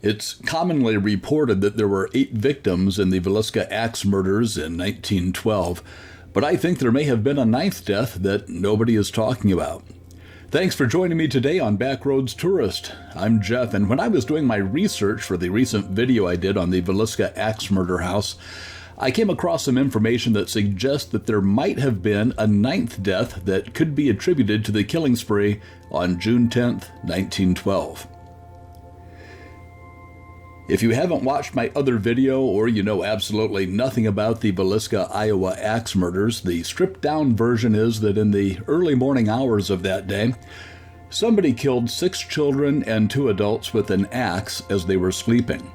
It's commonly reported that there were 8 victims in the Villisca Ax Murders in 1912, but I think there may have been a 9th death that nobody is talking about. Thanks for joining me today on Backroads Tourist. I'm Jeff, and when I was doing my research for the recent video I did on the Villisca Ax Murder House, I came across some information that suggests that there might have been a 9th death that could be attributed to the killing spree on June 10th, 1912. If you haven't watched my other video, or you know absolutely nothing about the Villisca, Iowa axe murders, the stripped-down version is that in the early morning hours of that day, somebody killed 6 children and 2 adults with an axe as they were sleeping.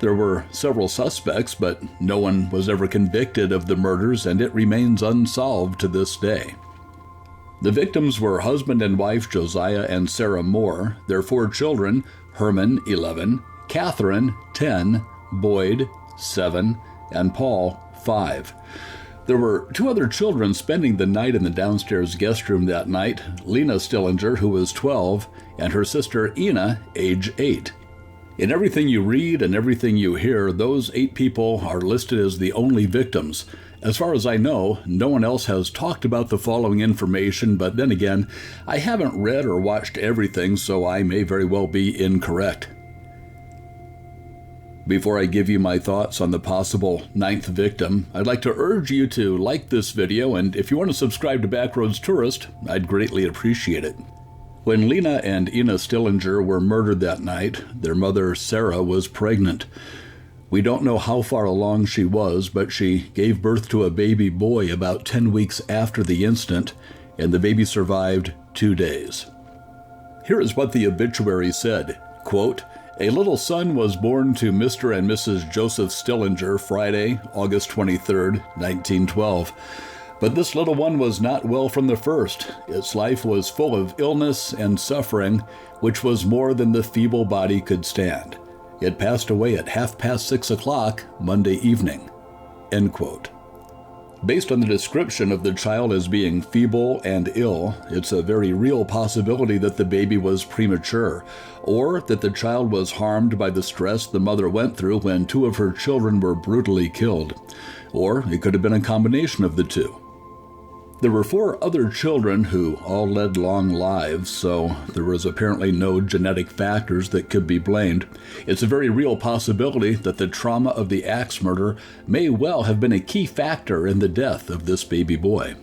There were several suspects, but no one was ever convicted of the murders, and it remains unsolved to this day. The victims were husband and wife Josiah and Sarah Moore, their 4 children, Herman, 11, Catherine, 10, Boyd, 7, and Paul, 5. There were 2 other children spending the night in the downstairs guest room that night, Lena Stillinger, who was 12, and her sister Ina, age 8. In everything you read and everything you hear, those 8 people are listed as the only victims. As far as I know, no one else has talked about the following information, but then again, I haven't read or watched everything, so I may very well be incorrect. Before I give you my thoughts on the possible 9th victim, I'd like to urge you to like this video, and if you want to subscribe to Backroads Tourist, I'd greatly appreciate it. When Lena and Ina Stillinger were murdered that night, their mother Sarah was pregnant. We don't know how far along she was, but she gave birth to a baby boy about 10 weeks after the incident, and the baby survived 2 days. Here is what the obituary said, quote, "A little son was born to Mr. and Mrs. Joseph Stillinger Friday, August 23, 1912. But this little one was not well from the first. Its life was full of illness and suffering, which was more than the feeble body could stand. It passed away at 6:30 o'clock Monday evening." End quote. Based on the description of the child as being feeble and ill, it's a very real possibility that the baby was premature, or that the child was harmed by the stress the mother went through when 2 of her children were brutally killed. Or it could have been a combination of the 2. There were 4 other children who all led long lives, so there was apparently no genetic factors that could be blamed. It's a very real possibility that the trauma of the axe murder may well have been a key factor in the death of this baby boy.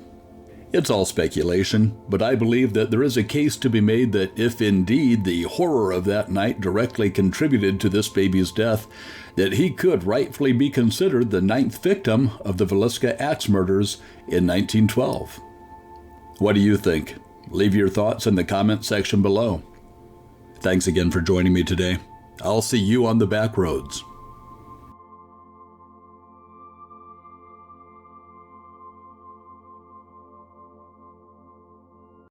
It's all speculation, but I believe that there is a case to be made that if indeed the horror of that night directly contributed to this baby's death, that he could rightfully be considered the 9th victim of the Villisca Ax Murders in 1912. What do you think? Leave your thoughts in the comment section below. Thanks again for joining me today. I'll see you on the back roads.